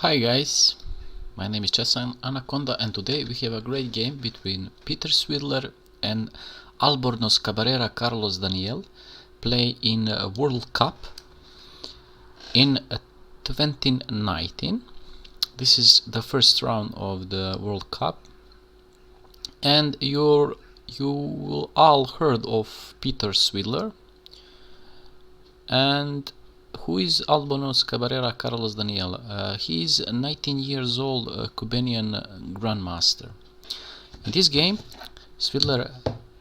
Hi guys, my name is Chess Anaconda and today we have a great game between Peter Svidler and Albornoz Cabrera Carlos Daniel play in a World Cup in 2019. This is the first round of the World Cup and you all heard of Peter Svidler. And who is Albornoz Cabrera Carlos Daniel? He is 19 years old, Cubanian grandmaster. In this game, Svidler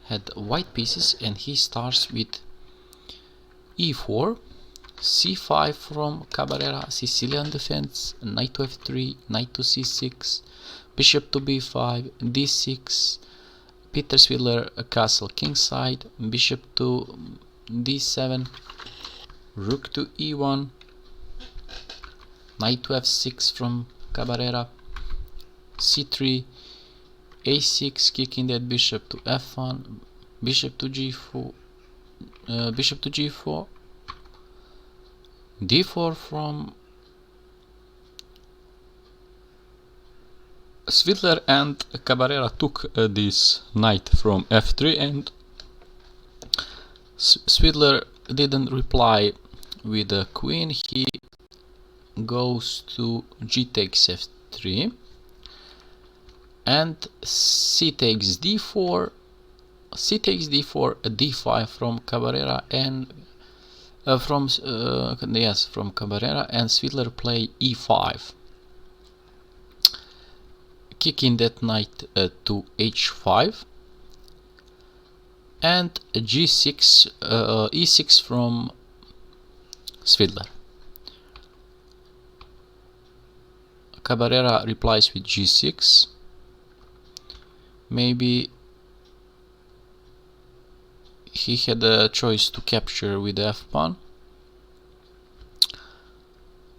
had white pieces and he starts with e4, c5 from Cabrera, Sicilian defense, knight to f3, knight to c6, bishop to b5, d6, Peter Svidler castle kingside, bishop to d7, rook to e1, knight to f6 from Cabrera, c3, a6, kicking that bishop to f1, bishop to g4, d4 from Svidler, and Cabrera took this knight from f3 and Svidler didn't reply with the queen. He goes to g takes f3 and c takes d4, d5 from Cabrera and from Cabrera, and Svidler play e5, kicking that knight to h5 and g6, e6 from Svidler. Cabrera replies with g6. Maybe he had a choice to capture with the f-pawn,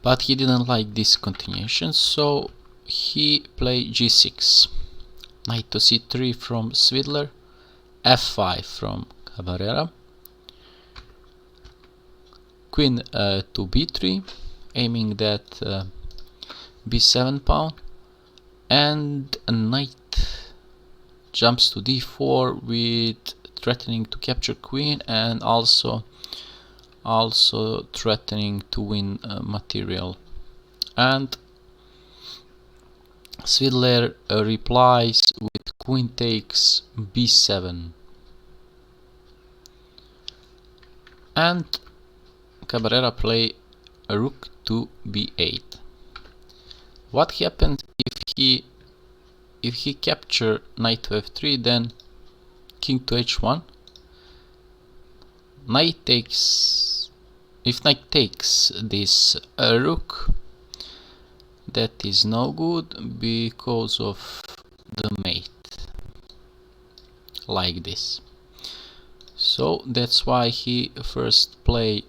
but he didn't like this continuation, so he played g6, knight to c3 from Svidler, f5 from Cabrera, queen to b3, aiming that b7 pawn, and a knight jumps to d4 with threatening to capture queen and also threatening to win material. And Svidler replies with queen takes b7, and Cabrera play a rook to b8. What happens if he capture knight to f3, then king to h1, knight takes, if knight takes this rook, that is no good because of the mate, like this. So that's why he first play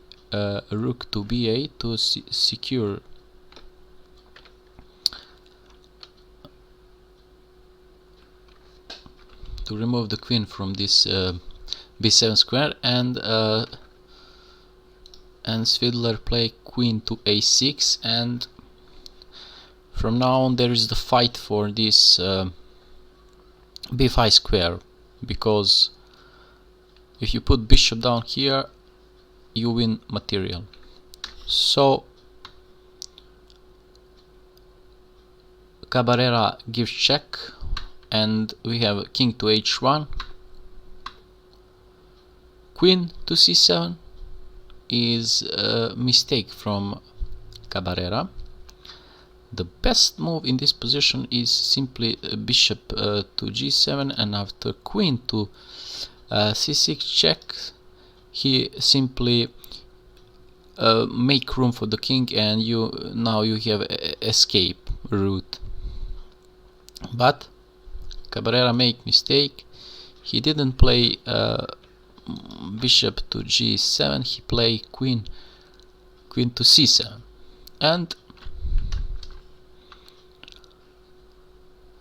rook to b8 to secure to remove the queen from this b7 square, and Svidler play queen to a6, and from now on there is the fight for this b5 square, because if you put bishop down here you win material. So Cabrera gives check and we have king to h1, queen to c7 is a mistake from Cabrera. The best move in this position is simply bishop to g7, and after queen to c6 check, he simply make room for the king, and now you have escape route. But Cabrera make mistake. He didn't play bishop to g7. He play queen to c7, and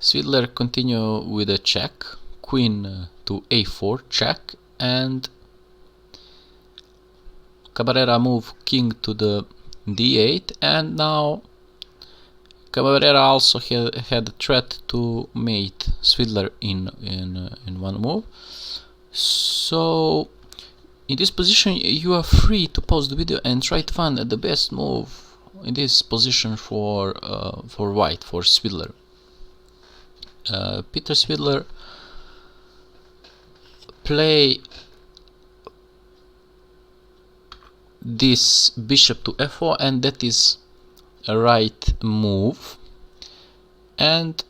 Svidler continue with a check, queen to a4 check, and Cabrera move king to the d8, and now Cabrera also had a threat to mate Svidler in one move. So in this position you are free to pause the video and try to find the best move in this position for white, for Svidler. Peter Svidler play this bishop to f4, and that is a right move. And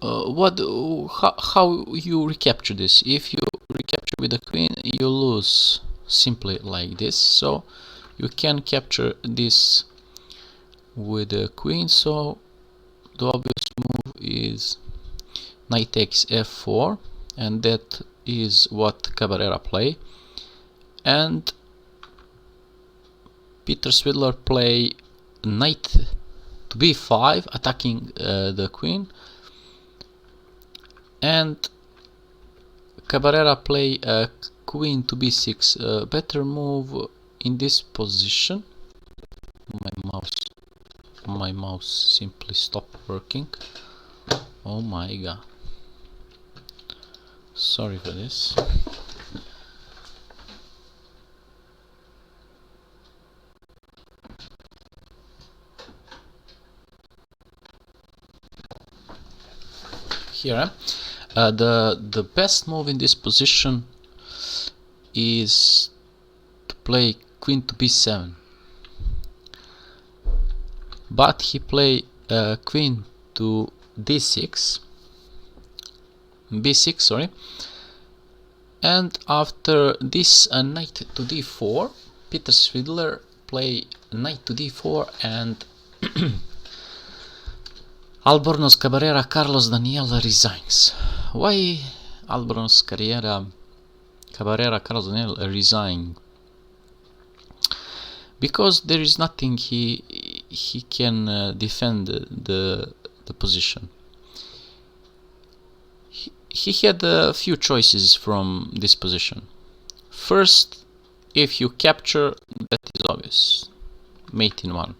how you recapture this? If you recapture with the queen, you lose simply like this. So you can capture this with the queen. So the obvious move is knight takes f4, and that is what Cabrera play. And Peter Svidler play knight to b5, attacking the queen, and Cabrera play queen to b6. Better move in this position. My mouse simply stopped working. Oh my god, sorry for this. Here, the best move in this position is to play queen to b7, but he play queen to d6, b6, sorry, and after this knight to d4, Peter Svidler play knight to d4, and Albornoz Cabrera Carlos Daniel resigns. Why Albornoz Cabrera Carlos Daniel resign? Because there is nothing he can defend the position. He had a few choices from this position. First, if you capture, that is obvious, mate in one.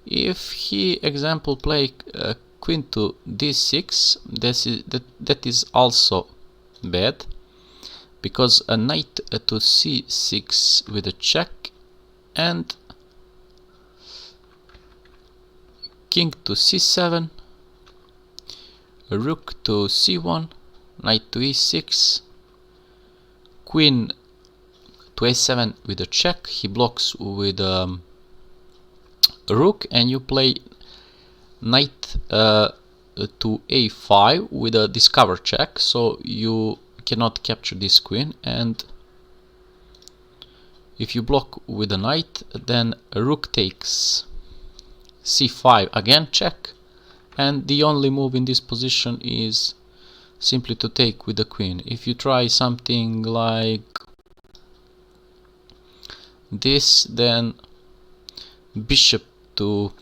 If he, example, play queen to d6, that is also bad, because a knight to c6 with a check, and king to c7, rook to c1, knight to e6, queen to a7 with a check. He blocks with rook, and you play knight to a5 with a discover check, so you cannot capture this queen. And if you block with a knight, then rook takes c5, again check, and the only move in this position is simply to take with the queen. If you try something like this, then bishop to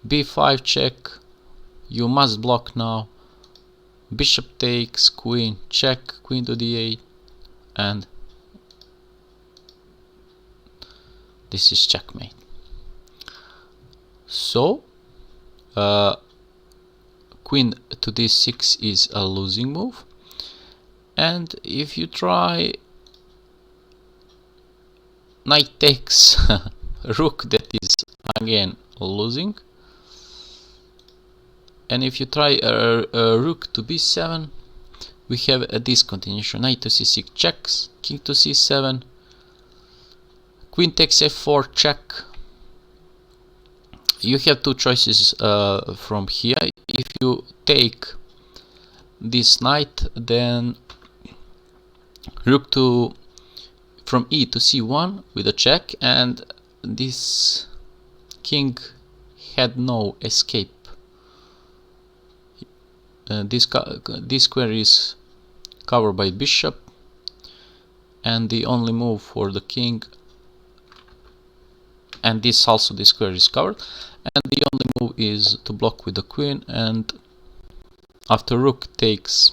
b5 check, you must block now, bishop takes, queen check, queen to d8, and this is checkmate. So queen to d6 is a losing move, and if you try knight takes rook, that is again losing. And if you try a rook to b7, we have a discontinuation. Knight to c6 checks, king to c7, queen takes f4 check. You have two choices from here. If you take this knight, then rook to from e to c1 with a check, and this king had no escape. This square is covered by bishop, and the only move for the king, and this square is covered, and the only move is to block with the queen. And after rook takes,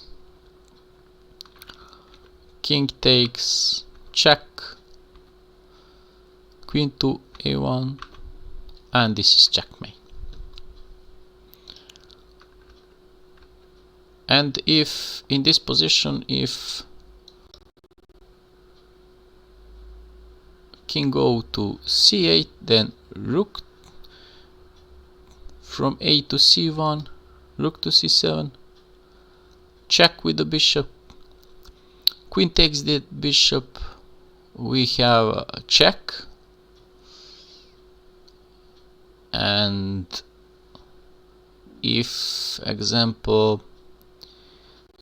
king takes, check, queen to a1, and this is checkmate. And if in this position, if king go to c8, then rook from a to c1, rook to c7, check with the bishop, queen takes the bishop, we have a check, and if example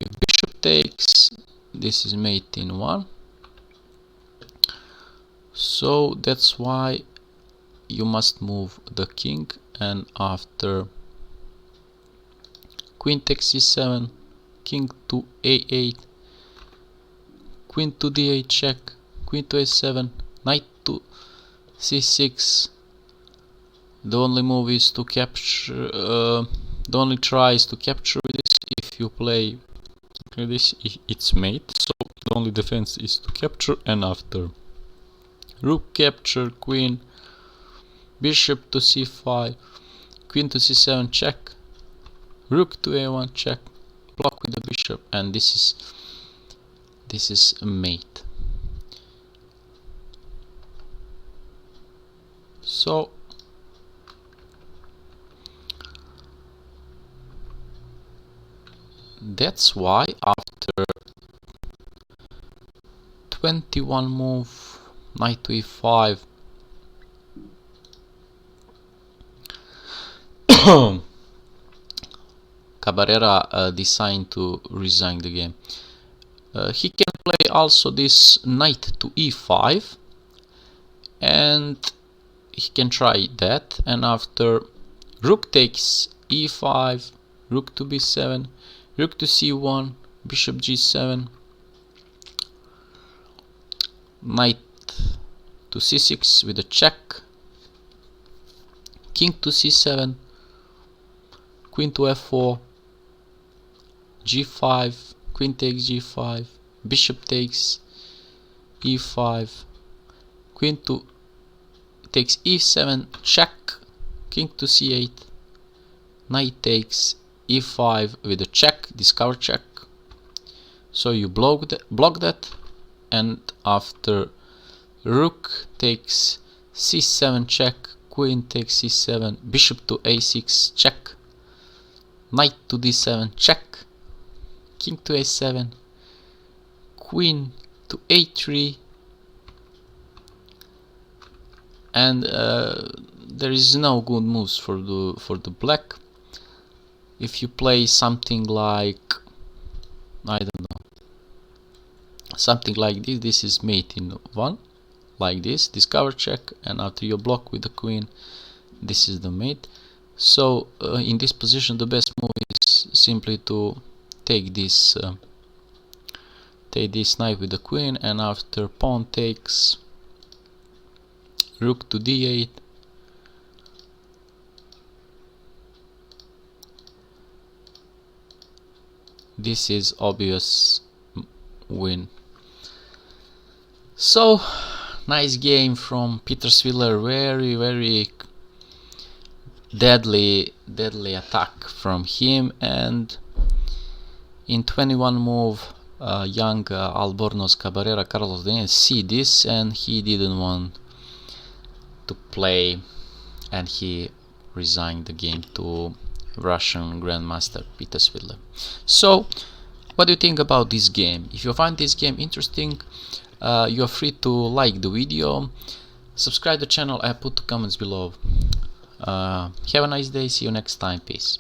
if bishop takes, this is mate in 1, so that's why you must move the king, and after queen takes c7, king to a8, queen to d8 check, queen to a7, knight to c6. The only move is to capture, the only try is to capture this. If you play this, it's mate, so the only defense is to capture, and after rook capture, queen, bishop to c5, queen to c7 check, rook to a1 check, block with the bishop, and this is a mate. So that's why after 21 move, knight to e5, Cabrera decided to resign the game. He can play also this knight to e5, and he can try that, and after rook takes e5, rook to b7, rook to c1, bishop g7, knight to c6 with a check, king to c7, queen to f4, g5, queen takes g5, bishop takes e5, queen to takes e7 check, king to c8, knight takes e5 with a check, discover check. So you block that, and after rook takes c7 check, queen takes c7, bishop to a6 check, knight to d7 check, king to a7, queen to a3, and there is no good moves for the black. If you play something like, I don't know, something like this is mate in 1, like this, discover check, and after you block with the queen, this is the mate. So in this position the best move is simply to take this knight with the queen, and after pawn takes, rook to d8, this is obvious win. So nice game from Peter Svidler, very deadly attack from him, and in 21 move young Albornoz Cabrera Carlos didn't see this, and he didn't want to play, and he resigned the game to Russian Grandmaster Peter Svidler. So what do you think about this game? If you find this game interesting, you are free to like the video, subscribe the channel, I put the comments below. Have a nice day, see you next time, peace.